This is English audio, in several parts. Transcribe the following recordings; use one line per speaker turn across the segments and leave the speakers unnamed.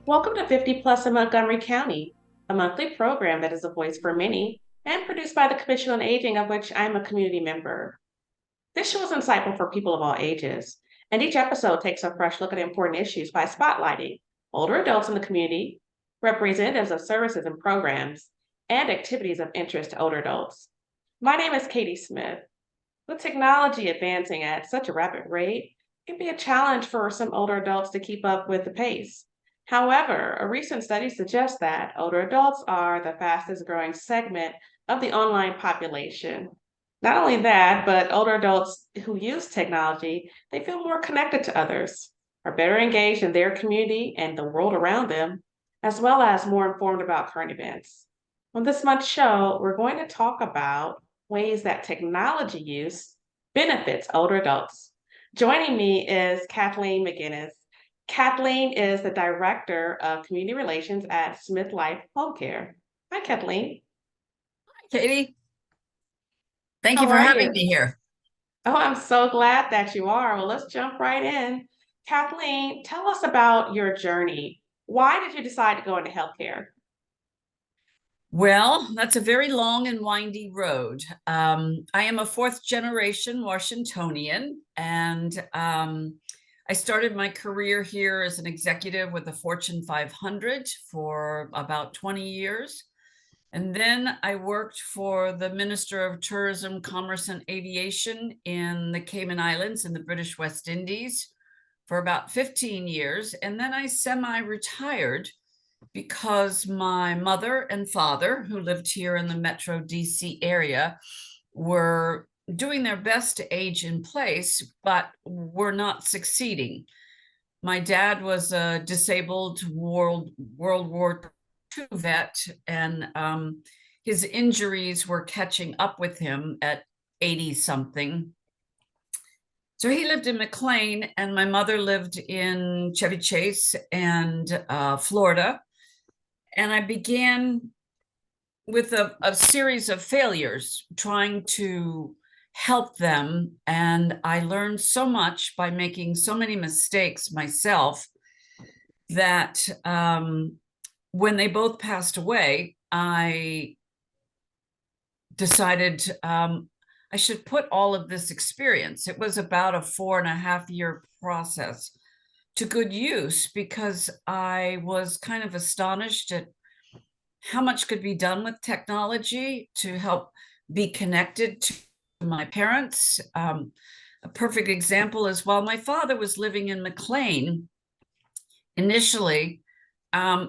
Welcome to 50 Plus in Montgomery County, a monthly program that is a voice for many and produced by the Commission on Aging, of which I am a community member. This show is insightful for people of all ages, and each episode takes a fresh look at important issues by spotlighting older adults in the community, representatives of services and programs, and activities of interest to older adults. My name is Katie Smith. With technology advancing at such a rapid rate, it can be a challenge for some older adults to keep up with the pace. However, a recent study suggests that older adults are the fastest growing segment of the online population. Not only that, but older adults who use technology, they feel more connected to others, are better engaged in their community and the world around them, as well as more informed about current events. On this month's show, we're going to talk about ways that technology use benefits older adults. Joining me is Kathleen McGinnis. Kathleen is the Director of Community Relations at Smith Life Home Care. Hi, Kathleen.
Katie, thank
How
you for
are
having
you?
me here.
Oh, I'm so glad that you are. Well, let's jump right in. Kathleen, tell us about your journey. Why did you decide to go into healthcare?
Well, that's a very long and windy road. I am a fourth generation Washingtonian, and I started my career here as an executive with the Fortune 500 for about 20 years. And then I worked for the Minister of Tourism, Commerce, and Aviation in the Cayman Islands in the British West Indies for about 15 years. And then I semi-retired because my mother and father, who lived here in the Metro DC area, were doing their best to age in place, but were not succeeding. My dad was a disabled World War II vet, and his injuries were catching up with him at 80 something. So he lived in McLean, and my mother lived in Chevy Chase and Florida. And I began with a series of failures trying to help them. And I learned so much by making so many mistakes myself that when they both passed away, I decided I should put all of this experience. It was about a 4.5 year process to good use because I was kind of astonished at how much could be done with technology to help be connected to my parents. A perfect example is while my father was living in McLean, initially,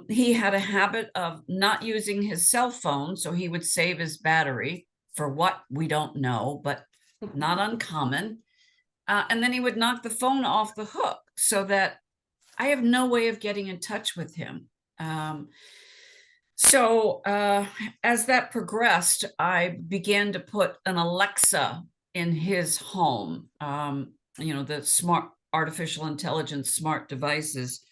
he had a habit of not using his cell phone, so he would save his battery for what we don't know, but not uncommon. And then he would knock the phone off the hook so that I have no way of getting in touch with him. So as that progressed, I began to put an Alexa in his home, the smart artificial intelligence smart devices.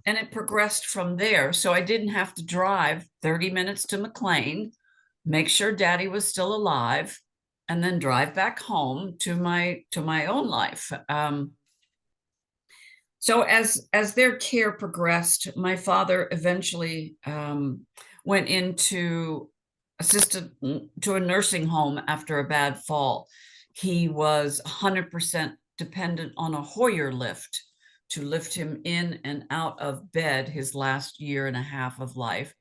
And it progressed from there. So I didn't have to drive 30 minutes to McLean, make sure daddy was still alive, and then drive back home to my own life. So as their care progressed, my father eventually went into assisted to a nursing home after a bad fall. He was 100% dependent on a Hoyer lift to lift him in and out of bed his last year and a half of life.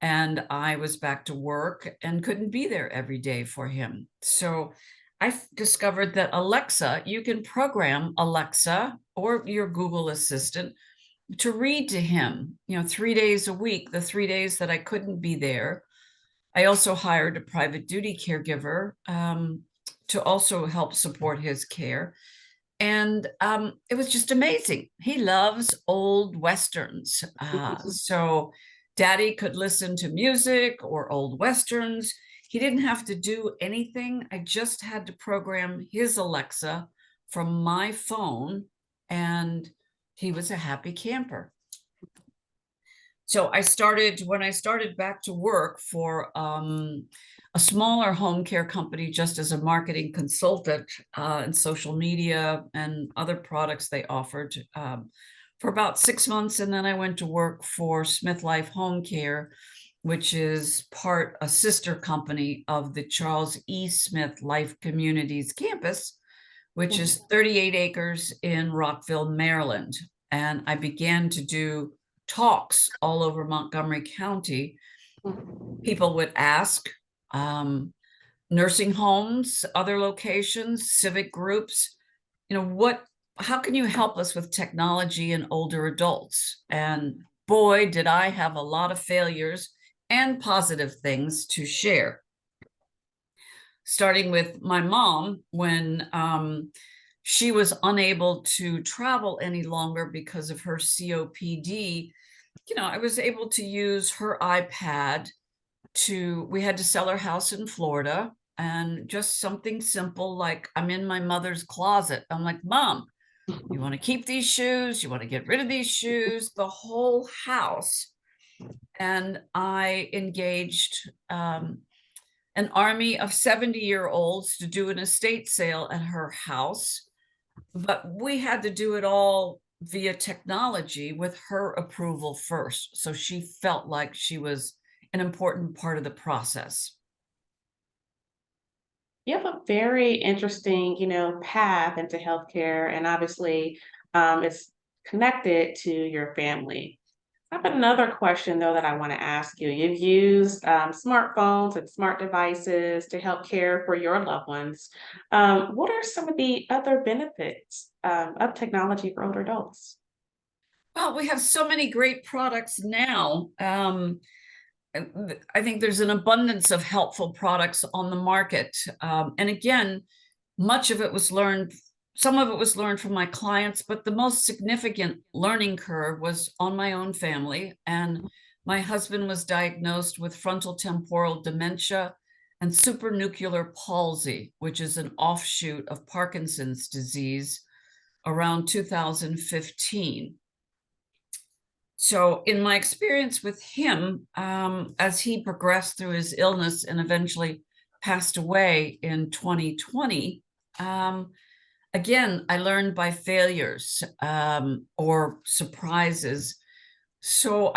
And I was back to work and couldn't be there every day for him. So I discovered that Alexa, you can program Alexa or your Google Assistant to read to him, 3 days a week, the 3 days that I couldn't be there. I also hired a private duty caregiver to also help support his care. And it was just amazing. He loves old Westerns. So daddy could listen to music or old Westerns. He didn't have to do anything. I just had to program his Alexa from my phone, and he was a happy camper. So when I started back to work for a smaller home care company, just as a marketing consultant and social media and other products they offered for about 6 months, and then I went to work for Smith Life Home Care, which is a sister company of the Charles E. Smith Life Communities campus, which is 38 acres in Rockville, Maryland. And I began to do talks all over Montgomery County. People would ask, nursing homes, other locations, civic groups, how can you help us with technology and older adults? And boy, did I have a lot of failures and positive things to share. Starting with my mom, when she was unable to travel any longer because of her COPD, I was able to use her iPad we had to sell our house in Florida, and just something simple like, I'm in my mother's closet. I'm like, Mom, you want to keep these shoes? You want to get rid of these shoes? The whole house. And I engaged an army of 70-year-olds to do an estate sale at her house. But we had to do it all via technology with her approval first. So she felt like she was an important part of the process.
You have a very interesting, path into healthcare, and obviously, it's connected to your family. I have another question though that I want to ask you. You've used smartphones and smart devices to help care for your loved ones. What are some of the other benefits of technology for older adults?
Well, we have so many great products now. I think there's an abundance of helpful products on the market. And again, much of it was learned, some of it was learned from my clients, but the most significant learning curve was on my own family. And my husband was diagnosed with frontal temporal dementia and supranuclear palsy, which is an offshoot of Parkinson's disease, around 2015. So in my experience with him, as he progressed through his illness and eventually passed away in 2020, again, I learned by failures or surprises. So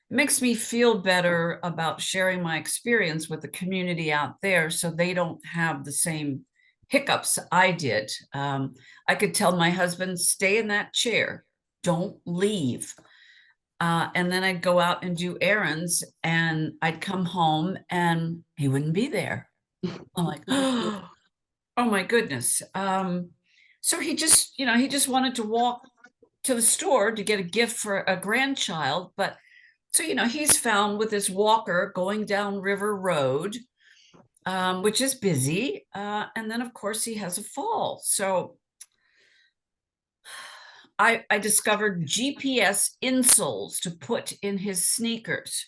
makes me feel better about sharing my experience with the community out there, so they don't have the same hiccups I did. I could tell my husband, stay in that chair, don't leave. And then I'd go out and do errands, and I'd come home and he wouldn't be there. I'm like, oh my goodness. So he just wanted to walk to the store to get a gift for a grandchild. But so, he's found with his walker going down River Road, which is busy. And then, of course, he has a fall. So I discovered GPS insoles to put in his sneakers.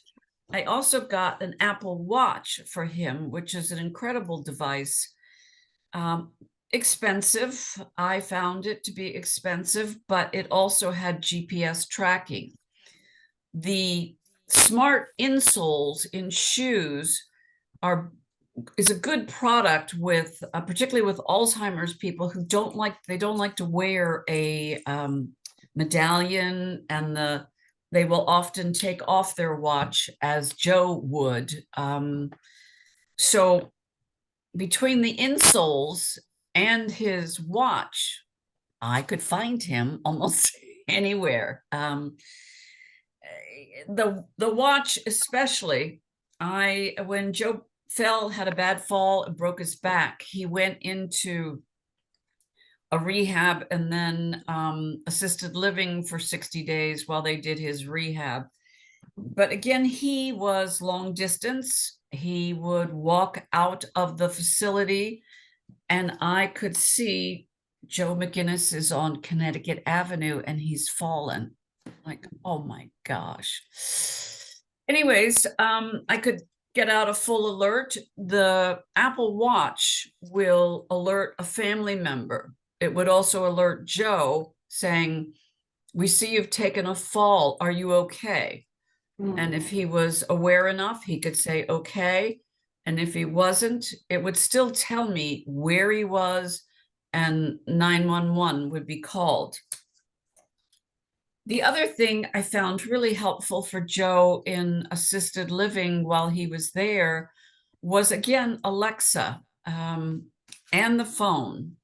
I also got an Apple Watch for him, which is an incredible device. Expensive. I found it to be expensive, but it also had GPS tracking. The smart insoles in shoes is a good product with particularly with Alzheimer's people who don't like to wear a medallion, and they will often take off their watch as Joe would. So between the insoles and his watch, I could find him almost anywhere. The watch especially, when Joe had a bad fall and broke his back, he went into a rehab and then assisted living for 60 days while they did his rehab. But again, he was long distance. He would walk out of the facility and I could see Joe McGinnis is on Connecticut Avenue and he's fallen. Like, oh my gosh. Anyways, I could get out a full alert. The Apple Watch will alert a family member. It would also alert Joe saying, we see you've taken a fall. Are you okay? And if he was aware enough, he could say, okay. And if he wasn't, it would still tell me where he was, and 911 would be called. The other thing I found really helpful for Joe in assisted living while he was there was, again, Alexa, and the phone.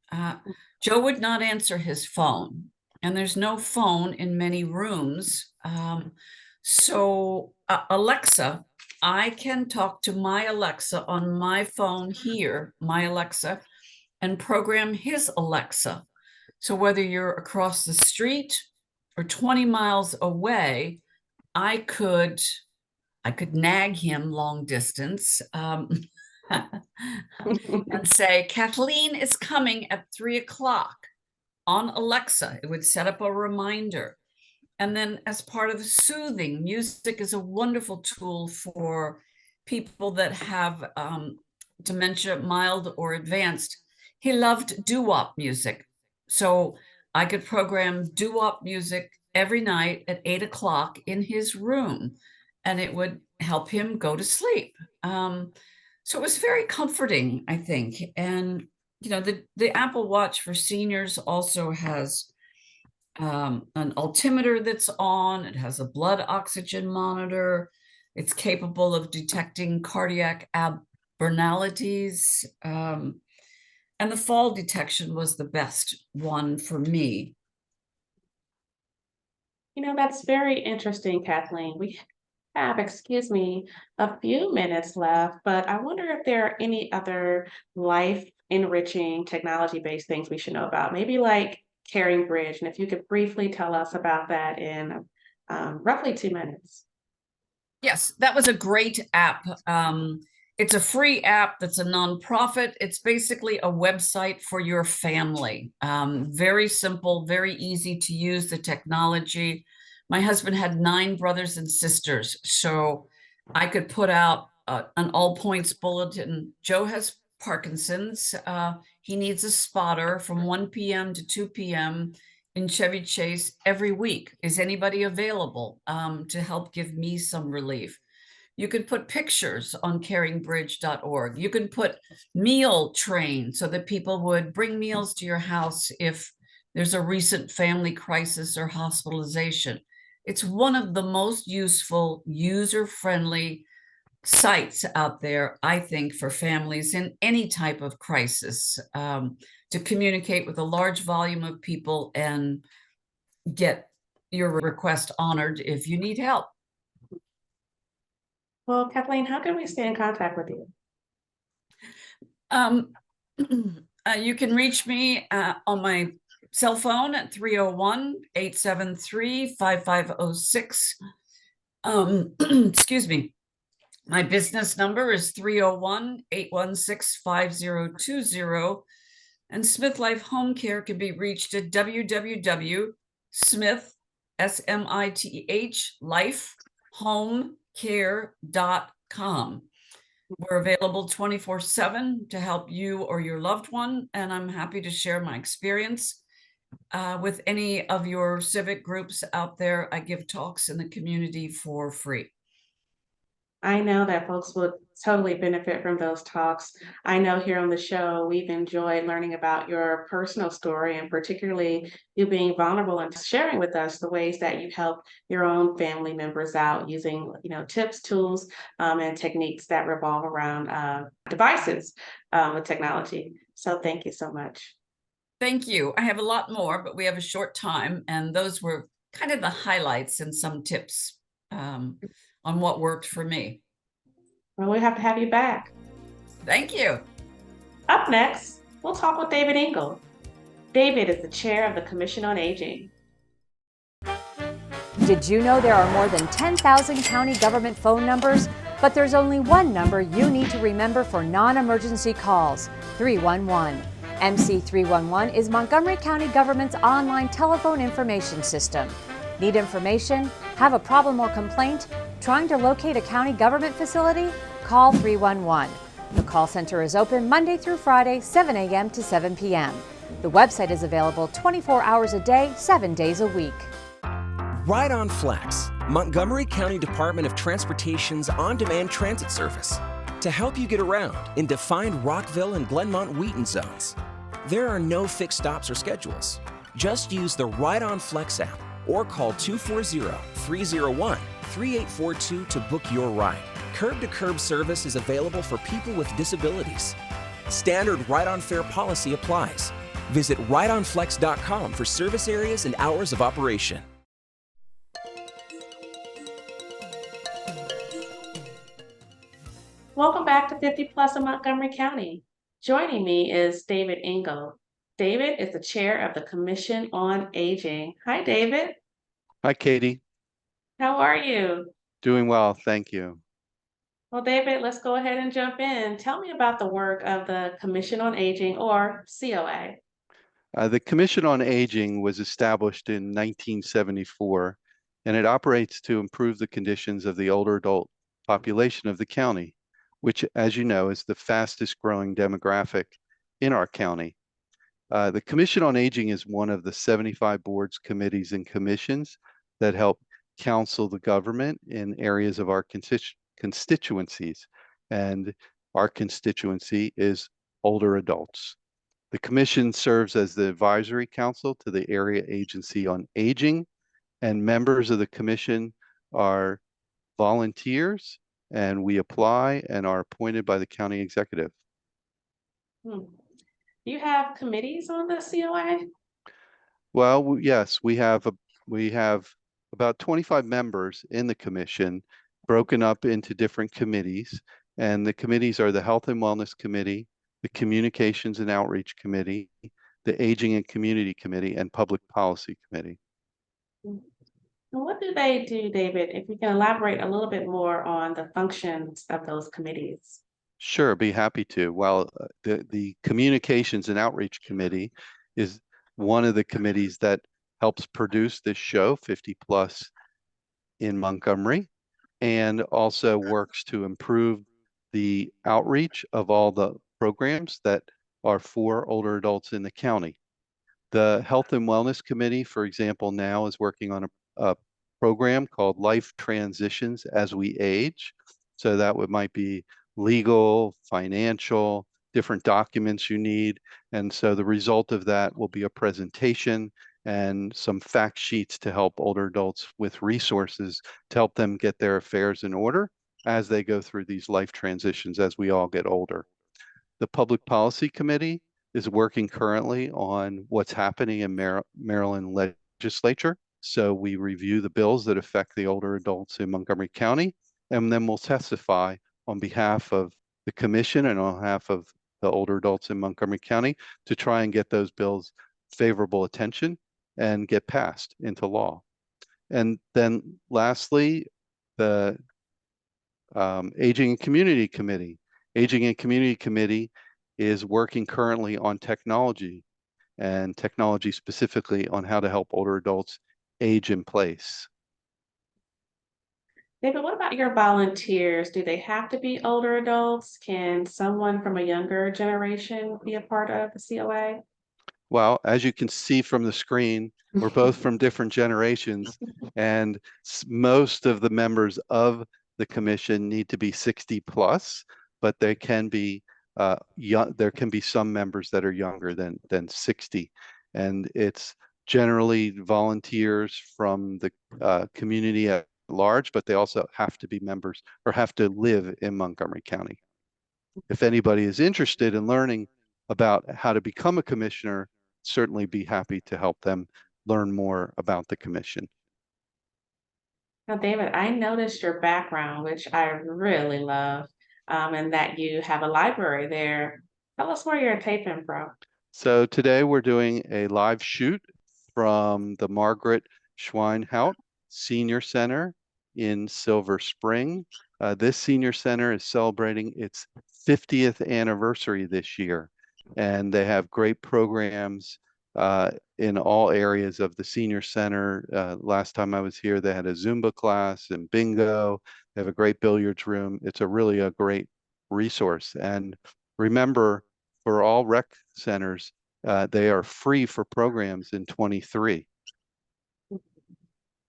Joe would not answer his phone, and there's no phone in many rooms. So Alexa, I can talk to my Alexa on my phone here, my Alexa, and program his Alexa. So whether you're across the street or 20 miles away, I could nag him long distance, and say, Kathleen is coming at 3 o'clock on Alexa. It would set up a reminder. And then, as part of soothing, music is a wonderful tool for people that have dementia, mild or advanced. He loved doo-wop music. So I could program doo-wop music every night at 8 o'clock in his room, and it would help him go to sleep. So it was very comforting, I think. And, the Apple Watch for seniors also has an altimeter that's on. It has a blood oxygen monitor. It's capable of detecting cardiac abnormalities. And the fall detection was the best one for me.
That's very interesting, Kathleen. We have, excuse me, a few minutes left, but I wonder if there are any other life enriching technology based things we should know about, maybe like Caring Bridge. And if you could briefly tell us about that in roughly 2 minutes.
Yes, that was a great app. It's a free app that's a nonprofit. It's basically a website for your family. Very simple, very easy to use the technology. My husband had 9 brothers and sisters, so I could put out an all points bulletin. Joe has Parkinson's. He needs a spotter from 1 p.m. to 2 p.m. in Chevy Chase every week. Is anybody available to help give me some relief? You can put pictures on caringbridge.org. You can put meal train so that people would bring meals to your house if there's a recent family crisis or hospitalization. It's one of the most useful, user-friendly sites out there, I think, for families in any type of crisis, to communicate with a large volume of people and get your request honored if you need help.
Well, Kathleen, how can we stay in contact with you?
You can reach me on my cell phone at 301-873-5506. Excuse me. My business number is 301-816-5020. And Smith Life Home Care can be reached at www.smith, S-M-I-T-H, lifehomecare.com. We're available 24/7 to help you or your loved one, and I'm happy to share my experience with any of your civic groups out there. I give talks in the community for free.
I know that folks would totally benefit from those talks. I know here on the show, we've enjoyed learning about your personal story and particularly you being vulnerable and sharing with us the ways that you help your own family members out using, tips, tools, and techniques that revolve around devices with technology. So thank you so much.
Thank you. I have a lot more, but we have a short time, and those were kind of the highlights and some tips on what worked for me.
Well, we have to have you back.
Thank you.
Up next, we'll talk with David Engel. David is the chair of the Commission on Aging.
Did you know there are more than 10,000 county government phone numbers? But there's only one number you need to remember for non-emergency calls, 311. MC 311 is Montgomery County government's online telephone information system. Need information? Have a problem or complaint? Trying to locate a county government facility? Call 311. The call center is open Monday through Friday, 7 a.m. to 7 p.m. The website is available 24 hours a day, 7 days a week.
Ride on Flex, Montgomery County Department of Transportation's on-demand transit service to help you get around in defined Rockville and Glenmont-Wheaton zones. There are no fixed stops or schedules. Just use the Ride on Flex app or call 240-301-3842 to book your ride. Curb-to-curb service is available for people with disabilities. Standard ride-on-fare policy applies. Visit rideonflex.com for service areas and hours of operation.
Welcome back to 50 Plus in Montgomery County. Joining me is David Engel. David is the chair of the Commission on Aging. Hi, David.
Hi, Katie.
How are you?
Doing well, thank you.
Well, David, let's go ahead and jump in. Tell me about the work of the Commission on Aging, or COA.
The Commission on Aging was established in 1974, and it operates to improve the conditions of the older adult population of the county, which, as you know, is the fastest growing demographic in our county. The Commission on Aging is one of the 75 boards, committees, and commissions that help counsel the government in areas of our constituencies, and our constituency is older adults. The Commission serves as the advisory council to the Area Agency on Aging, and members of the Commission are volunteers, and we apply and are appointed by the county executive.
Do you have committees on the COA?
Well, yes, we have about 25 members in the commission, broken up into different committees, and the committees are the Health and Wellness Committee, the Communications and Outreach Committee, the Aging and Community Committee, and Public Policy Committee.
And what do they do, David? If you can elaborate a little bit more on the functions of those committees.
Sure, be happy to. Well, the Communications and Outreach Committee is one of the committees that helps produce this show, 50 Plus in Montgomery, and also works to improve the outreach of all the programs that are for older adults in the county. The Health and Wellness Committee, for example, now is working on a program called Life Transitions as We Age. So that might be legal, financial, different documents you need. And so the result of that will be a presentation and some fact sheets to help older adults with resources to help them get their affairs in order as they go through these life transitions as we all get older. The Public Policy Committee is working currently on what's happening in Maryland legislature. So we review the bills that affect the older adults in Montgomery County, and then we'll testify on behalf of the commission and on behalf of the older adults in Montgomery County to try and get those bills favorable attention and get passed into law. And then lastly, the Aging and Community Committee. Aging and Community Committee is working currently on technology, and technology specifically on how to help older adults age in place.
David, what about your volunteers? Do they have to be older adults? Can someone from a younger generation be a part of the COA?
Well, as you can see from the screen, we're both from different generations, and most of the members of the commission need to be 60 plus, but they can be there can be some members that are younger than 60, and it's generally volunteers from the community at large, but they also have to be members or have to live in Montgomery County. If anybody is interested in learning about how to become a commissioner, certainly be happy to help them learn more about the commission.
Now, David, I noticed your background, which I really love, and that you have a library there. Tell us where you're taping from.
So today we're doing a live shoot from the Margaret Schweinhaut Senior Center in Silver Spring. This senior center is celebrating its 50th anniversary this year, and they have great programs in all areas of the senior center. Last time I was here, they had a Zumba class and bingo. They have a great billiards room. It's really a great resource. And remember, for all rec centers, they are free for programs in 23.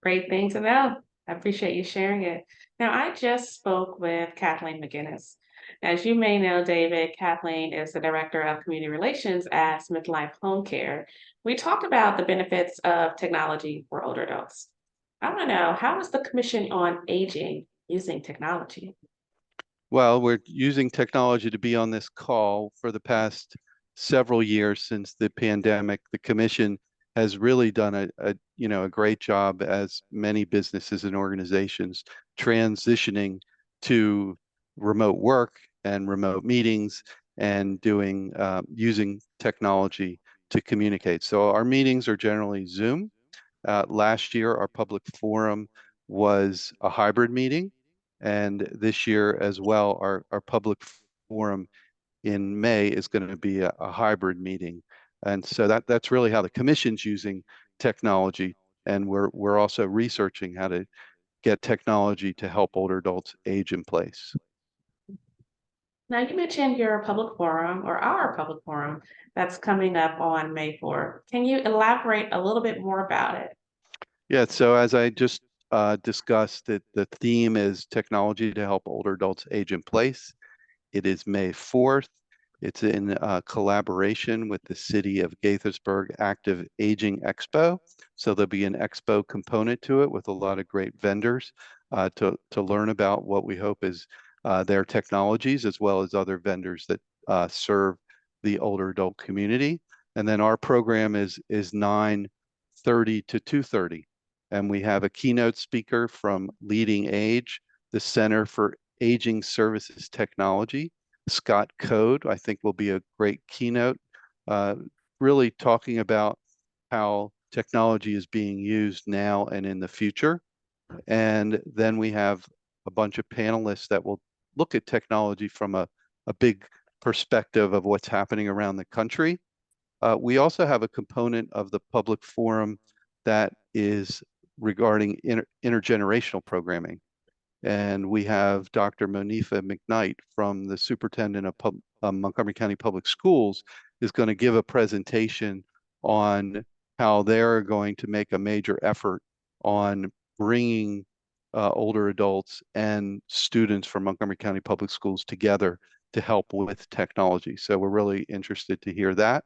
Great thing to know. I appreciate you sharing it. Now, I just spoke with Kathleen McGinnis. As you may know, David, Kathleen is the Director of Community Relations at Smith Life Home Care. We talked about the benefits of technology for older adults. I want to know, how is the Commission on Aging using technology?
Well, we're using technology to be on this call for the past several years since the pandemic. The commission has really done a great job, as many businesses and organizations, transitioning to remote work and remote meetings and doing using technology to communicate. So our meetings are generally Zoom. Last year, our public forum was a hybrid meeting. And this year as well, our public forum in May is going to be a hybrid meeting. And so that's really how the commission's using technology. And we're also researching how to get technology to help older adults age in place.
Now, you mentioned your public forum or our public forum that's coming up on May 4th. Can you elaborate a little bit more about it?
Yeah, so as I just discussed, the theme is technology to help older adults age in place. It is May 4th. It's in collaboration with the City of Gaithersburg Active Aging Expo. So there'll be an expo component to it with a lot of great vendors to learn about what we hope is their technologies, as well as other vendors that serve the older adult community. And then our program is 9:30 to 2:30. And we have a keynote speaker from Leading Age, the Center for Aging Services Technology. Scott Code, I think, will be a great keynote, uh, really talking about how technology is being used now and in the future. And then we have a bunch of panelists that will look at technology from a big perspective of what's happening around the country. We also have a component of the public forum that is regarding intergenerational programming. And we have Dr. Monifa McKnight from the superintendent of Montgomery County Public Schools is going to give a presentation on how they're going to make a major effort on bringing older adults and students from Montgomery County Public Schools together to help with technology. So we're really interested to hear that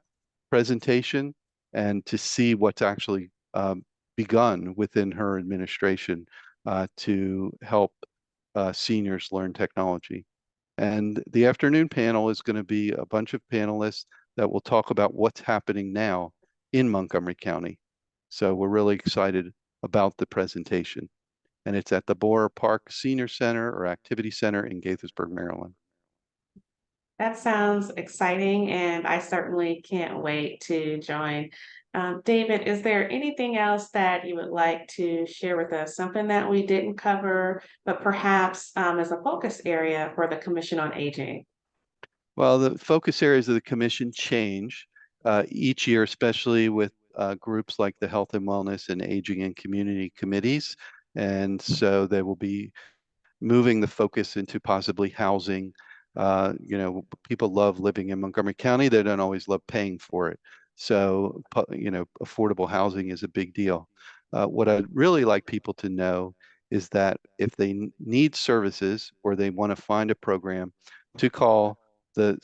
presentation and to see what's actually begun within her administration to help seniors learn technology. And the afternoon panel is going to be a bunch of panelists that will talk about what's happening now in Montgomery County. So we're really excited about the presentation. And it's at the Bora Park Senior Center or Activity Center in Gaithersburg, Maryland.
That sounds exciting, and I certainly can't wait to join. David, is there anything else that you would like to share with us? Something that we didn't cover, but perhaps as a focus area for the Commission on Aging?
Well, the focus areas of the commission change each year, especially with groups like the Health and Wellness and Aging and Community Committees. And so they will be moving the focus into possibly housing. People love living in Montgomery County. They don't always love paying for it. So, affordable housing is a big deal. What I'd really like people to know is that if they need services or they want to find a program, to call the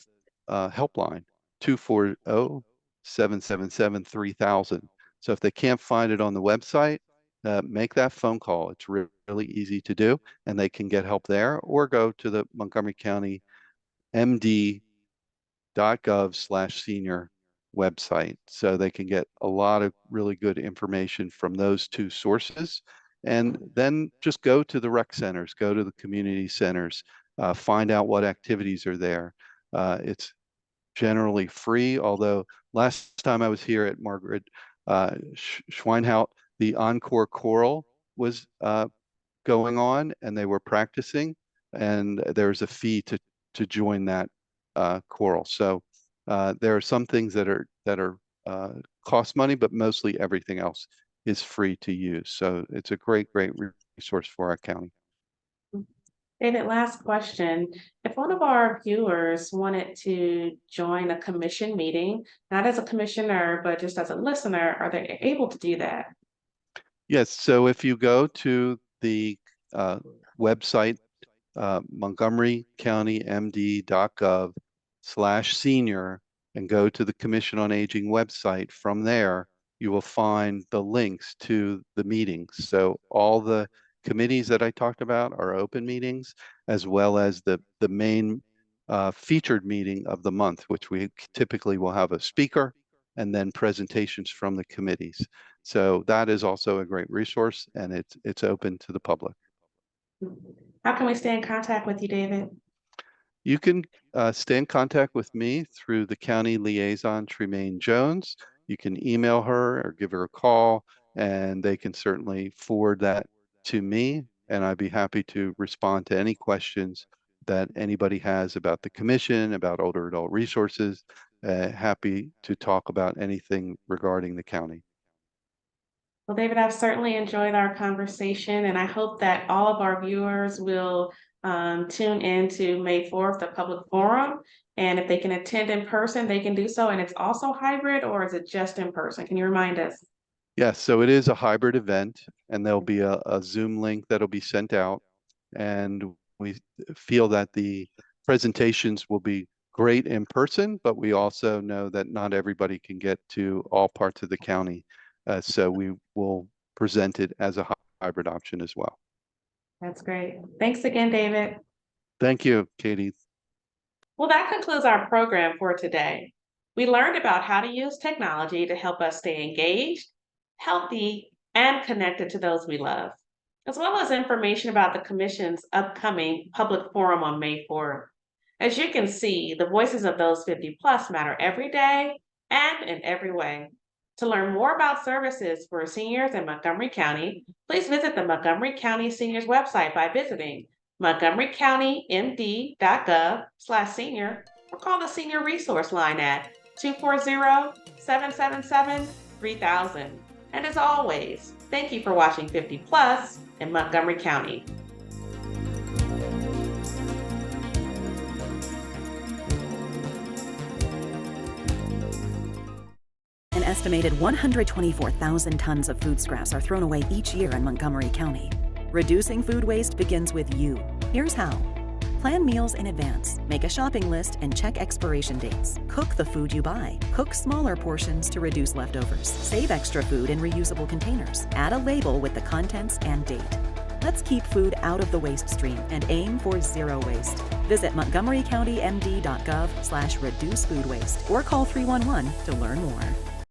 helpline 240-777-3000. So if they can't find it on the website, make that phone call. It's really easy to do, and they can get help there, or go to the Montgomery County md.gov/senior website. So they can get a lot of really good information from those two sources. And then just go to the rec centers, go to the community centers, find out what activities are there. It's generally free, although last time I was here at Margaret Schweinhout, the Encore Choral was going on and they were practicing, and there's a fee to join that choral. So there are some things that are cost money, but mostly everything else is free to use. So it's a great resource for our county.
David, last question. If one of our viewers wanted to join a commission meeting, not as a commissioner, but just as a listener, are they able to do that?
Yes, so if you go to the website montgomerycountymd.gov/senior and go to the Commission on Aging website. From there, you will find the links to the meetings. So all the committees that I talked about are open meetings, as well as the main featured meeting of the month, which we typically will have a speaker and then presentations from the committees. So that is also a great resource, and it's open to the public.
How can we stay in contact with you, David?
You can stay in contact with me through the county liaison, Tremaine Jones. You can email her or give her a call, and they can certainly forward that to me, and I'd be happy to respond to any questions that anybody has about the commission, about older adult resources. Happy to talk about anything regarding the county.
Well, David, I've certainly enjoyed our conversation, and I hope that all of our viewers will tune in to May 4th, the public forum. And if they can attend in person, they can do so. And it's also hybrid, or is it just in person? Can you remind us?
Yes, so it is a hybrid event, and there'll be a Zoom link that'll be sent out. And we feel that the presentations will be great in person, but we also know that not everybody can get to all parts of the county. So we will present it as a hybrid option as well.
That's great. Thanks again, David.
Thank you, Katie.
Well, that concludes our program for today. We learned about how to use technology to help us stay engaged, healthy, and connected to those we love, as well as information about the Commission's upcoming public forum on May 4th. As you can see, the voices of those 50 plus matter every day and in every way. To learn more about services for seniors in Montgomery County, please visit the Montgomery County Seniors website by visiting montgomerycountymd.gov/senior or call the Senior Resource Line at 240-777-3000. And as always, thank you for watching 50 Plus in Montgomery County.
An estimated 124,000 tons of food scraps are thrown away each year in Montgomery County. Reducing food waste begins with you. Here's how. Plan meals in advance, make a shopping list, and check expiration dates. Cook the food you buy. Cook smaller portions to reduce leftovers. Save extra food in reusable containers. Add a label with the contents and date. Let's keep food out of the waste stream and aim for zero waste. Visit montgomerycountymd.gov/reduce food waste or call 311 to learn more.